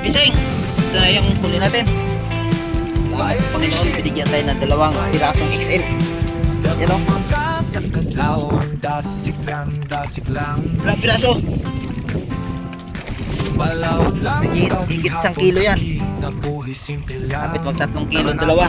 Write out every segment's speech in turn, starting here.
Bising! Ito na yung huli natin. Salamat sa Panginoon, binigyan tayo ng 2 pirasong XL. Yan o. Ilang piraso? Higit 1 kilo yan. Kapit mag 3 kilo ang 2.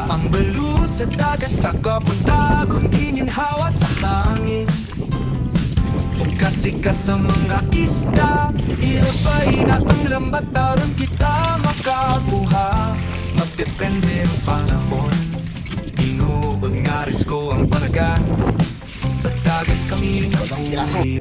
Ang balut sa dagat sa kapuntagon, gininhawa sa langit. Kasi sa mga isda, ilabay na ang lambat taron kita makakuha. Magdepende ang panahon, inuod nga risko ang panagat. Sa dagat kami nabuhay.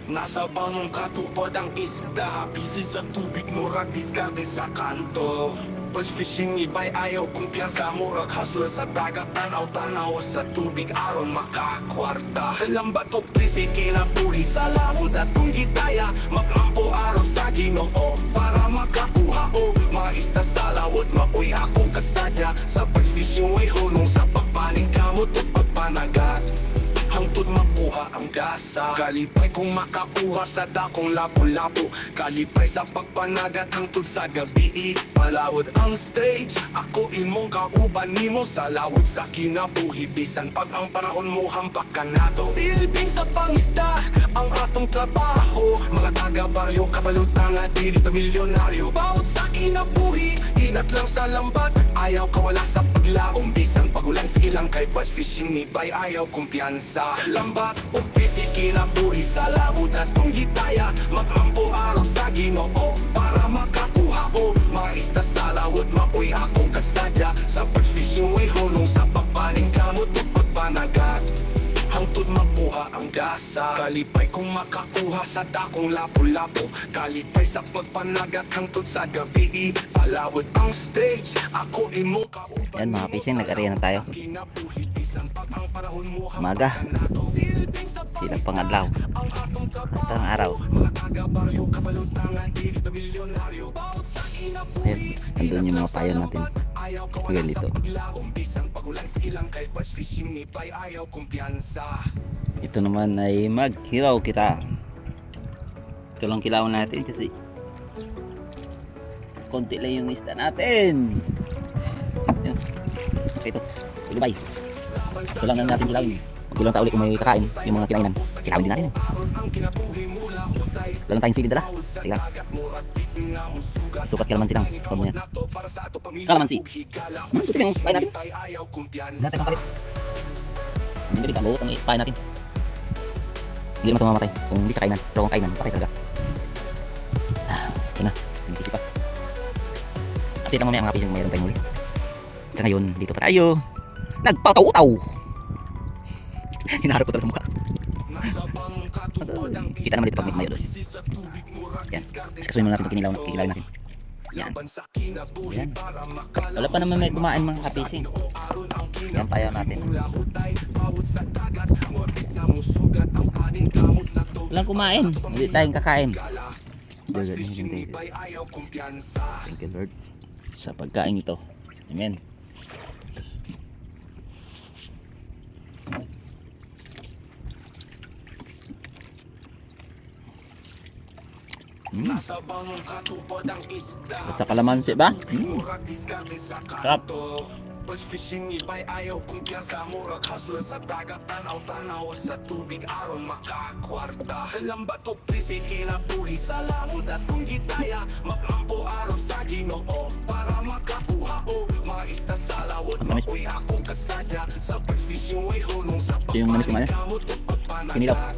Nasa bangong katupad ang isda, busy sa tubig, murag diskarte sa kanto. Pag fishing iba'y ayaw kumpiyansa, murag hustler sa dagat, tanaw-tanaw sa tubig aron makakwarta. Lambat o prisi kinabuhi sa lamod at kung gitaya, maglampo aron sa Ginoo para makakuha o mga isda sa lawod. Mapuy akong kasadya sa pag-fishing, way hulong sa pagpaning kamot o pagpanagat. Hangtod makuha ang gasa, kalipay kung makakuha sa dakong lapo-lapo, kalipay sa pagpanagat hangtod sa gabi. Palawod ang stage, ako imong kauban nimo sa lawod sa kinabuhi, bisan pag ang panahon mo hampak ka nato. Silbing sa pangisda ang atong trabaho, mga taga-baryo kabalutang at dili pa milyonaryo. Bawat sa kinabuhi, inat lang sa lambat, ayaw kawala sa paglaom, bisan pagulan sige lang kay bass fishing ni bay ayaw kumpiyansa. Lambat o busy kinabuhi sa lawod at kung gitaya, maglampo araw sa Ginoo para makakuha o mga isda sa lawod. Mapuy akong kasadya sa pag-fishing, way hulong sa pagpaning kamot o pagpanagat. Hangtod makuha ang gasa, kalipay kung makakuha sa dakong lapo-lapo, kalipay sa pagpanagat hangtod sa gabi. Palawod ang stage, ako imong kauban. Yan mga pising, nag-area na tayo. Umaga, silang pangadlaw, hasta ng araw. Ayun, nandun yung mga payo natin. Hanggang dito. Ito naman ay maghilaw kita. Ito lang kilaw natin kasi konti lang yung isda natin. Yan. Ito, ilubay. Ito lang natin kilawin. Mag-ilang tao ulit kung may kakain yung mga kinainan. Kilawin din natin. Wala lang tayong silid dala. Sige lang. Sukat kalamansi lang. Saan mo yan? Kalamansi. Ito yung pain natin. Wala tayong papalit. Hindi ka buot ang pain natin. Hindi naman ito mamamatay. Kung hindi sa kainan. Pero kung kainan, patay talaga. Ito na. Pinag-isip pa. Update lang mamaya mga pising mayroon tayong muli. Sa ngayon, dito pa tayo. Nagpataw-taw. Hinaharap ko talaga sa mukha. Kita naman dito pag may mayo doon. Yan. Kasuin mo natin ito, kinilaw natin. Yan. Yan. Wala pa naman may kumain mga kapising. Yan payaw natin. Walang kumain. Hindi tayong kakain. Thank you Lord sa pagkain ito. Amen. Basta kalamansi ba? Sarap. Pag-fishing iba'y ayaw kumpiyansa, murag hustler sa dagat, tanaw-tanaw sa tubig aron makakwarta. Lambat o prisi kinabuhi sa lamod at kung gitaya, maglampo aron sa Ginoo para makakuha o mga isda sa lawod. Mapuy akong kasadya sa pag-fishing, way hulong sa pagpaning kamot o pagpanagat.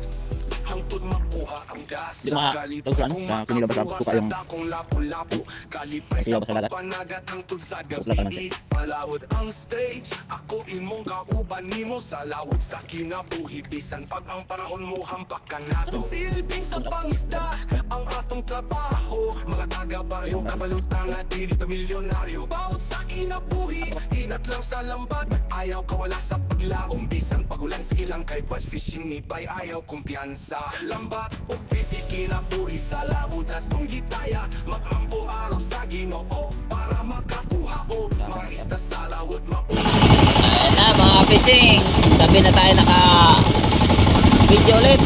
Hangtod makuha ang gasa, kalipay kung makakuha sa dakong lapo-lapo, kalipay sa pagpanagat hangtod sa gabi. Palawod ang stage, ako imong kauban nimo sa lawod sa kinabuhi, bisan pag ang panahon mo hampak ka nato. Silbing sa pangisda ang atong trabaho, mga taga-baryo kabalutang at dili pa milyonaryo. Bawat sa kinabuhi, inat lang sa lambat, ayaw kawala sa paglaom, bisan pagulan sige lang kay bass fishing ni bay ayaw kumpiyansa. Lambat o busy kinabuhi sa lawod at kung gitaya, maglampo araw sa Ginoo para makakuha o mga isda sa lawod. Ayan na mga fishing, gabi na tayo naka video ulit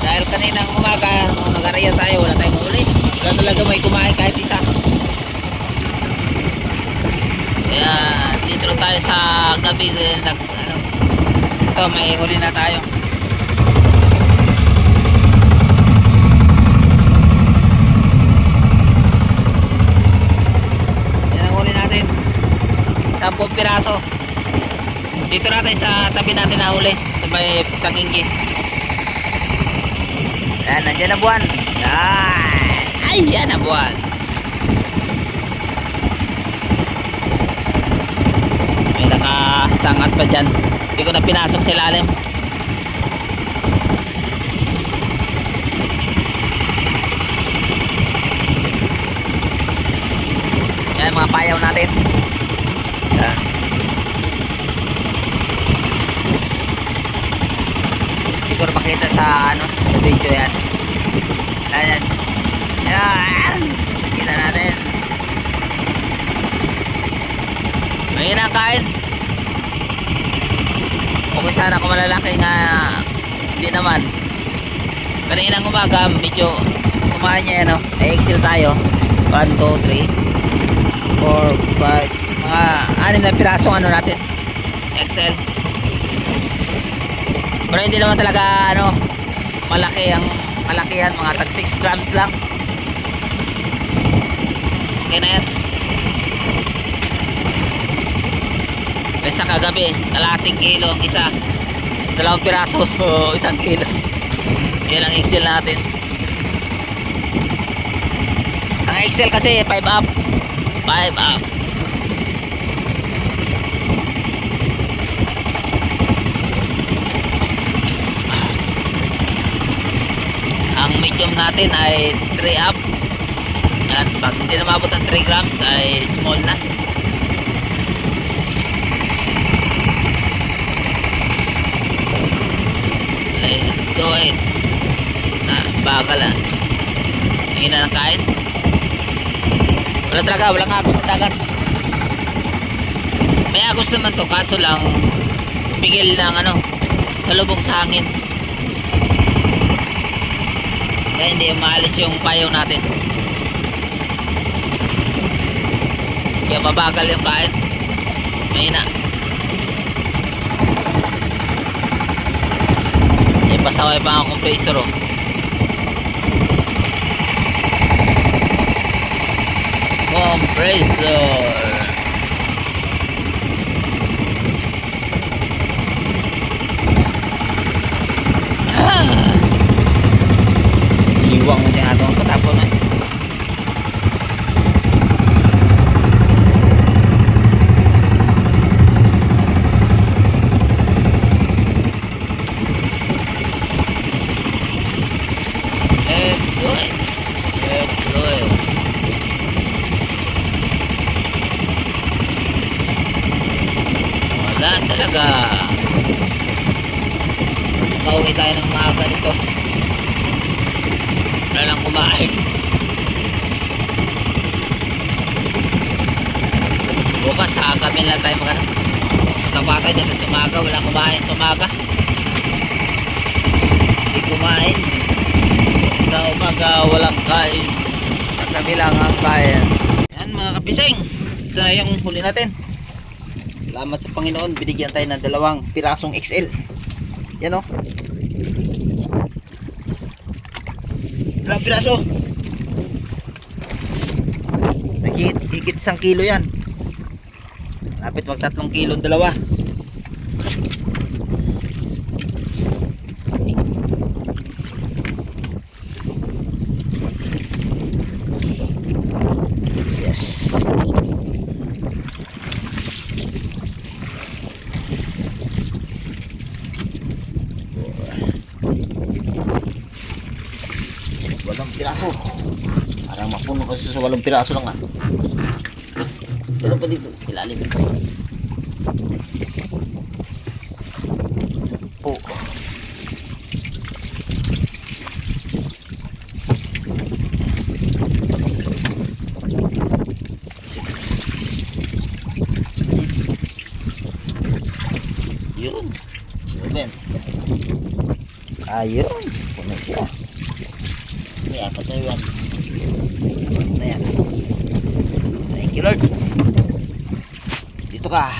dahil kaninang umaga nung nag-araya tayo wala tayong uli, wala talaga may kumain kahit isa. Kaya dito na tayo sa gabi ito may huli na tayo. Yan ang huli natin, 10 piraso. Dito natin sa tabi natin na huli sa may Tanginggi. Yan, nandiyan na buwan. Yan. Ay, yan ang buwan. May nakasangat pa dyan. Hindi ko na pinasok sa ilalim. Yan mga payaw siguro makita sa ano, sa video yan. Ayan. Ayan. Kita natin. May kain. Okay sana kung malalaki nga. Hindi naman. Kaninang umaga medyo kumain niya ano. Excel tayo. 1, 2, 3 4, 5 mga 6 na pirasong ano natin. Excel. Pero hindi naman talaga ano malaki ang malakihan, mga tag 6 grams lang. Okay na yan. Basta kagabi kalating kilo ang isa, 2 piraso 1 kilo. Yan ang Excel natin. Ang Excel kasi 5 up. Ang medium natin ay 3 up. Yan, pag hindi na mabot ng 3 grams ay small na. Okay, let's do it. Bagal ah. Hindi na nakain. Wala talaga, walang agos sa dagat. May agos naman to, kaso lang pigil ng ano, salubong sa hangin. Kaya hindi umaalis yung payaw natin. Kaya mabagal yung kain. Mahina. Pasaway pa ang compressor oh. Compressor. Iwang mo dyan atong katapon eh. Wala talaga. Pauwi tayo ng maaga dito. Wala lang kumain. Bukas sa agamin lang tayo magano. Kapatay dito sa umaga. Wala kumain sa umaga. Hindi kumain. Sa umaga walang kain. Sa kabilang ang kain. Yan mga kapising. Ito na yung huli natin. Salamat sa Panginoon, binigyan tayo ng 2 pirasong XL. Yan o. 2 piraso. Higit 1 kilo yan. Lapit mag 3 kilo 2. Yes. Piraso. Parang mapuno kasi sa 8 piraso lang ah. Pero pa dito, ilalim ito. 10. 6. Yun. 7. Ayun. Puno siya. Ayan, patay yan. Ayan. Thank you Lord. Dito ka.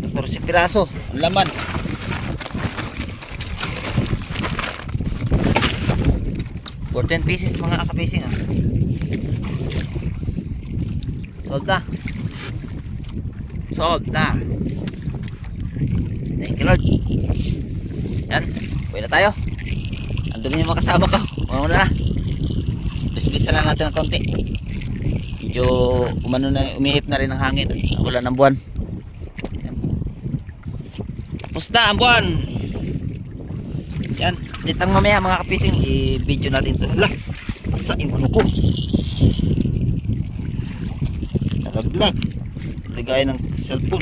Pero si piraso, ang laman. For 10 pieces mga kapising ah. Sold na. Sold na. Thank you Lord. Yan, uwi na tayo. Andun yung mga kasama ko. Mauna na. Bisbisa lang natin ng konti. Medyo umano na, umihip na rin ang hangin. Wala ng buwan. Yan. Tapos na ang buwan. Yan, ditang mamaya mga kapising i-video natin to. Hala, sa yung ano ko. mag-lag. Ligaya ng cellphone.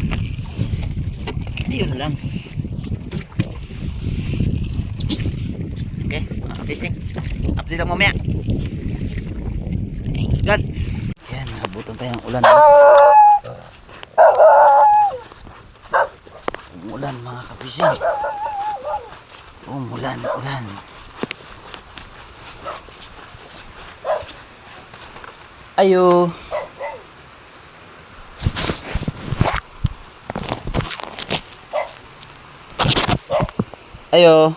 Yun lang. Okay, mga ka-fishing. Update ako mamaya. Thanks God. Yan, nabutan tayo ng ulan. Umulan mga ka-fishing. Umulan. Ayo. Ayo.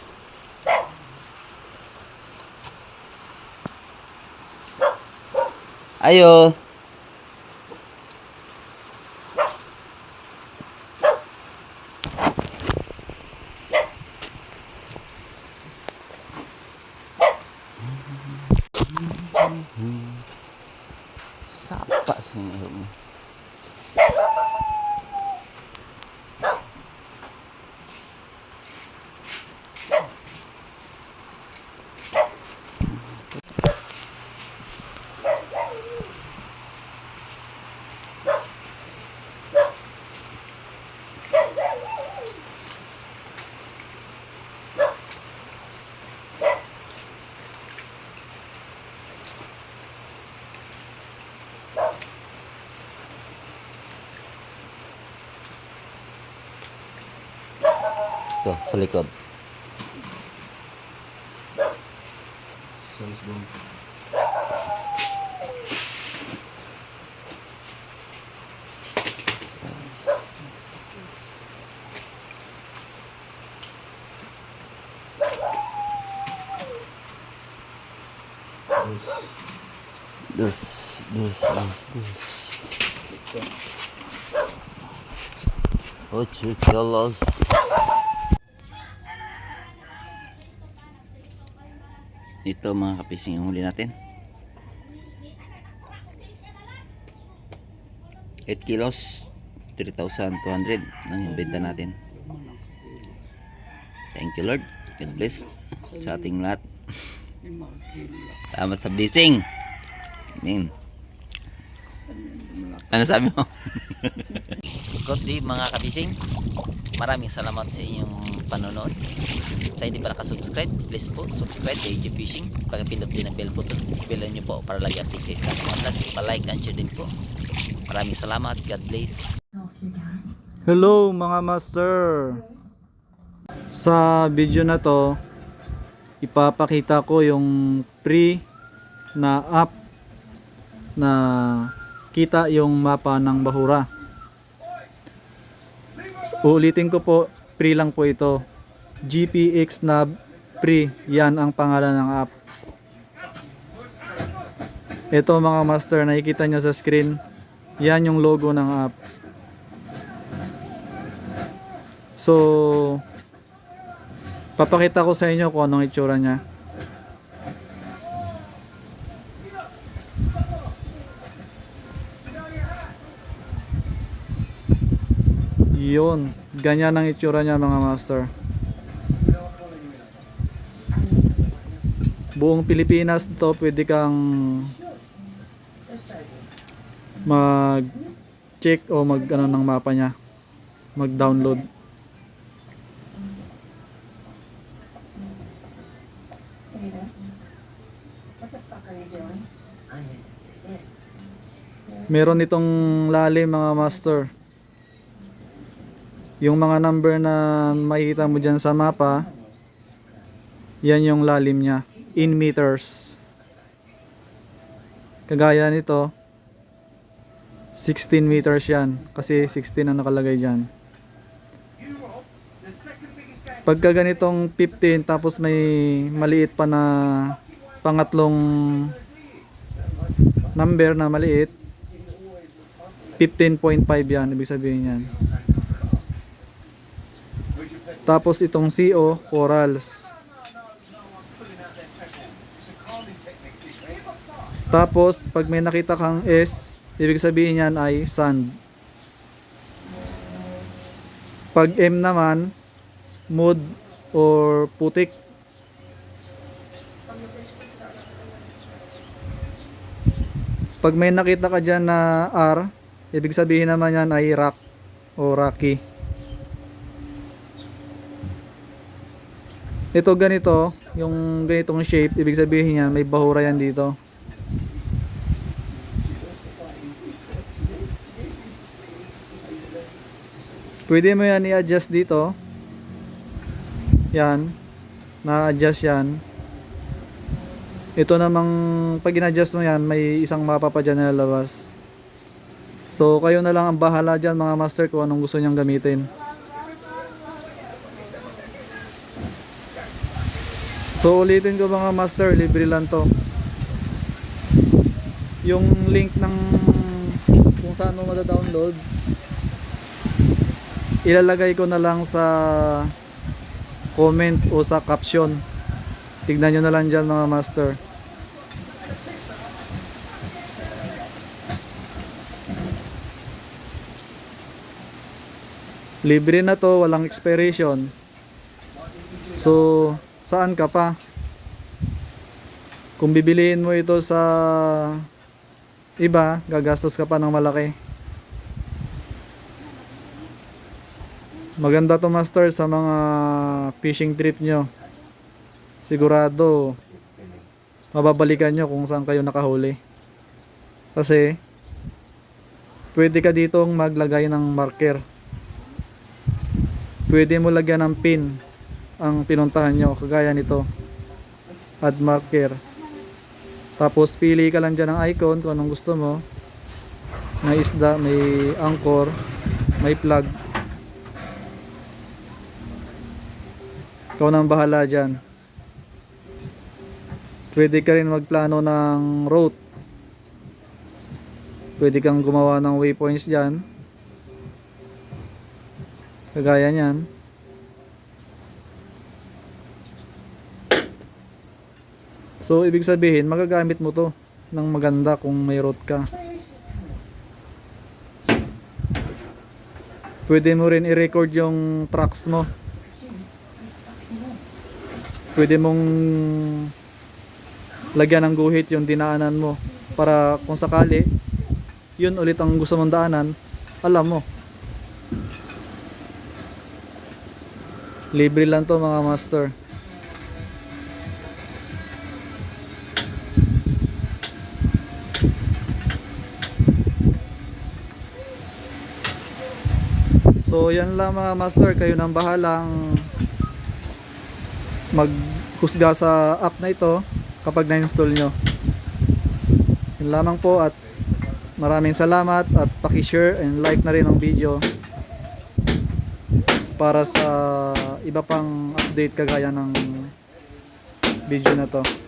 Ayo. Sapa sih ini. Tuh, sa likod. Dus. Oh, cucalos. Ito mga kapising yung huli natin. 8 kilos 3,200 lang yung benta natin. Thank you Lord. God bless sa ating lahat. Salamat sa blessing. Amen. Ano sabi mo? Good day mga kabising. Maraming salamat sa inyong panonood. Sa hindi pa nakasubscribe, please po subscribe sa AJ Fishing. Pagpindot din ang bell button, i-bell nyo po para lagi update sa aking vlog. Pa-like and share din po. Maraming salamat. God bless. Hello mga master. Sa video na to, ipapakita ko yung free na app na kita yung mapa ng Bahura. Ulitin ko po, free lang po ito. GPX Nav Free, yan ang pangalan ng app. Ito mga master, nakikita nyo sa screen, yan yung logo ng app. So papakita ko sa inyo kung anong itsura nya. Yun, ganyan ang itsura nya mga master. Buong Pilipinas to, pwede kang mag check o mag ano ng mapa nya, mag download. Meron itong lalim mga master. Yung mga number na makikita mo dyan sa mapa, yan yung lalim nya in meters. Kagaya nito 16 meters yan, kasi 16 ang nakalagay dyan. Pagka ganitong 15 tapos may maliit pa na pangatlong number na maliit, 15.5 yan, ibig sabihin yan. Tapos itong CO, corals. Tapos pag may nakita kang S, ibig sabihin yan ay sand. Pag M naman, mud or putik. Pag may nakita ka dyan na R, ibig sabihin naman yan ay rock o rocky. Ito ganito, yung ganitong shape, ibig sabihin yan may bahura yan dito. Pwede mo yan i-adjust dito. Yan, na-adjust yan. Ito namang pag in-adjust mo yan, may isang mapa pa dyan na lalabas. So kayo na lang ang bahala dyan mga master kung anong gusto nyang gamitin. So ulitin ko mga master, libre lang to. Yung link ng kung saan mo mada-download, ilalagay ko na lang sa comment o sa caption. Tignan nyo na lang dyan mga master. Libre na to, walang expiration. So, saan ka pa? Kung bibiliin mo ito sa iba, gagastos ka pa ng malaki. Maganda to master sa mga fishing trip nyo. Sigurado mababalikan nyo kung saan kayo nakahuli. Kasi pwede ka ditong maglagay ng marker. Pwede mo lagyan ng pin ang pinuntahan nyo, kagaya nito. Add marker. Tapos pili ka lang dyan ng icon kung anong gusto mo. May isda, may anchor, may plug. Ikaw nang bahala dyan. Pwede ka rin magplano ng route. Pwede kang gumawa ng waypoints dyan. Kagaya nyan. So ibig sabihin magagamit mo to ng maganda kung may route ka. Pwede mo rin i-record yung tracks mo. Pwede mong lagyan ng guhit yung dinaanan mo para kung sakali yun ulit ang gusto mong daanan, alam mo. Libre lang to mga master. So yan lang mga master, kayo nang bahalang maghusga sa app na ito kapag na-install nyo. Yun lamang po at maraming salamat at paki-share and like na rin ang video para sa iba pang update kagaya ng video na to.